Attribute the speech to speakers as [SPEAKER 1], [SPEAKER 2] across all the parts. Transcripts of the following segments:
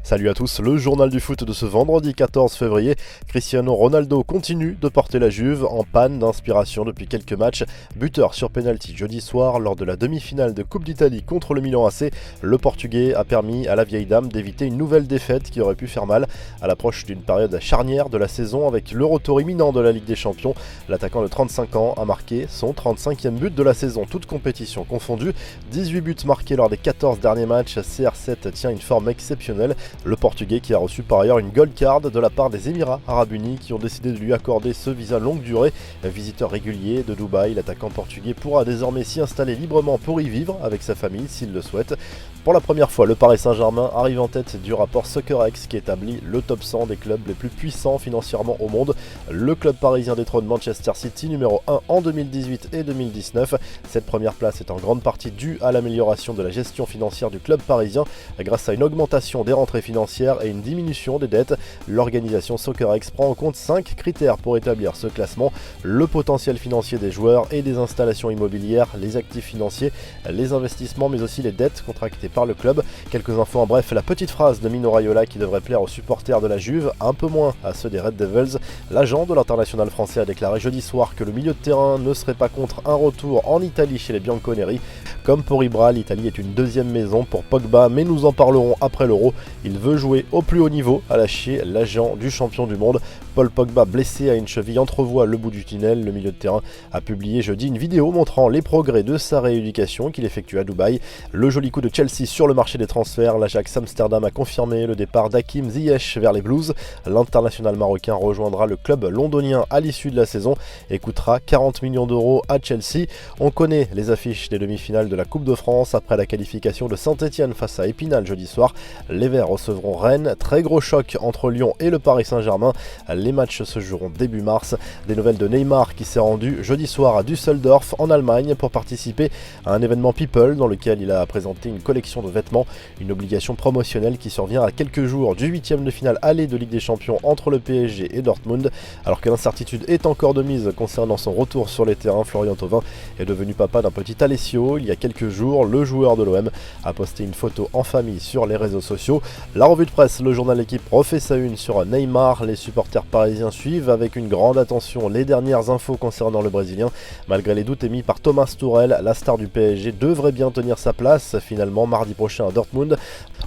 [SPEAKER 1] Salut à tous, le journal du foot de ce vendredi 14 février. Cristiano Ronaldo continue de porter la Juve en panne d'inspiration depuis quelques matchs. Buteur sur penalty jeudi soir lors de la demi-finale de Coupe d'Italie contre le Milan AC. Le Portugais a permis à la vieille dame d'éviter une nouvelle défaite qui aurait pu faire mal à l'approche d'une période charnière de la saison avec le retour imminent de la Ligue des Champions. L'attaquant de 35 ans a marqué son 35e but de la saison, toute compétition confondue. 18 buts marqués lors des 14 derniers matchs. CR7 tient une forme exceptionnelle. Le Portugais qui a reçu par ailleurs une gold card de la part des Émirats Arabes Unis qui ont décidé de lui accorder ce visa longue durée. Visiteur régulier de Dubaï, l'attaquant portugais pourra désormais s'y installer librement pour y vivre avec sa famille s'il le souhaite. Pour la première fois, le Paris Saint-Germain arrive en tête du rapport SoccerX qui établit le top 100 des clubs les plus puissants financièrement au monde. Le club parisien détrône Manchester City numéro 1 en 2018 et 2019. Cette première place est en grande partie due à l'amélioration de la gestion financière du club parisien grâce à une augmentation des rentrées financières et une diminution des dettes. L'organisation SoccerX prend en compte 5 critères pour établir ce classement: le potentiel financier des joueurs et des installations immobilières, les actifs financiers, les investissements mais aussi les dettes contractées par le club. Quelques infos en bref, la petite phrase de Mino Raiola qui devrait plaire aux supporters de la Juve, un peu moins à ceux des Red Devils. L'agent de l'international français a déclaré jeudi soir que le milieu de terrain ne serait pas contre un retour en Italie chez les Bianconeri. Comme pour Ibra, l'Italie est une deuxième maison pour Pogba, mais nous en parlerons après l'Euro. Il veut jouer au plus haut niveau, a lâché l'agent du champion du monde. Paul Pogba, blessé à une cheville, entrevoit le bout du tunnel. Le milieu de terrain a publié jeudi une vidéo montrant les progrès de sa rééducation qu'il effectue à Dubaï. Le joli coup de Chelsea sur le marché des transferts. L'Ajax Amsterdam a confirmé le départ d'Hakim Ziyech vers les Blues. L'international marocain rejoindra le club londonien à l'issue de la saison et coûtera 40 millions d'euros à Chelsea. On connaît les affiches des demi-finales de la Coupe de France après la qualification de Saint-Etienne face à Épinal jeudi soir. Les Verts recevront Rennes. Très gros choc entre Lyon et le Paris Saint-Germain. Les matchs se joueront début mars. Des nouvelles de Neymar qui s'est rendu jeudi soir à Düsseldorf en Allemagne pour participer à un événement People dans lequel il a présenté une collection de vêtements. Une obligation promotionnelle qui survient à quelques jours du 8e de finale aller de Ligue des Champions entre le PSG et Dortmund. Alors que l'incertitude est encore de mise concernant son retour sur les terrains, Florian Thauvin est devenu papa d'un petit Alessio. Il y a quelques jours, le joueur de l'OM a posté une photo en famille sur les réseaux sociaux. La revue de presse, le journal L'équipe refait sa une sur Neymar. Les supporters parisiens suivent avec une grande attention les dernières infos concernant le Brésilien. Malgré les doutes émis par Thomas Tuchel, la star du PSG devrait bien tenir sa place finalement mardi prochain à Dortmund.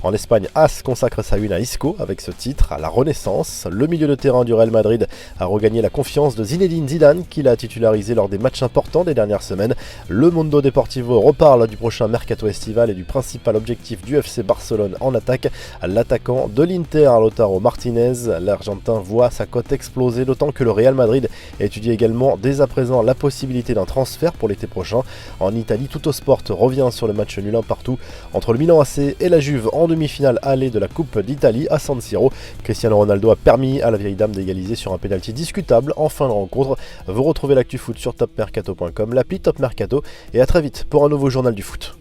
[SPEAKER 1] En Espagne, AS consacre sa une à Isco avec ce titre, à la Renaissance. Le milieu de terrain du Real Madrid a regagné la confiance de Zinedine Zidane qui l'a titularisé lors des matchs importants des dernières semaines. Le Mundo Deportivo reparle du prochain mercato estival et du principal objectif du FC Barcelone en attaque. L'attaquant de l'Inter, Lautaro Martinez, l'Argentin voit sa cote exploser, d'autant que le Real Madrid étudie également dès à présent la possibilité d'un transfert pour l'été prochain. En Italie, Tuttosport revient sur le match nul un partout entre le Milan AC et la Juve en demi-finale aller de la Coupe d'Italie à San Siro. Cristiano Ronaldo a permis à la vieille dame d'égaliser sur un pénalty discutable en fin de rencontre. Vous retrouvez l'actu foot sur topmercato.com, l'appli Top Mercato, et à très vite pour un nouveau journal du foot.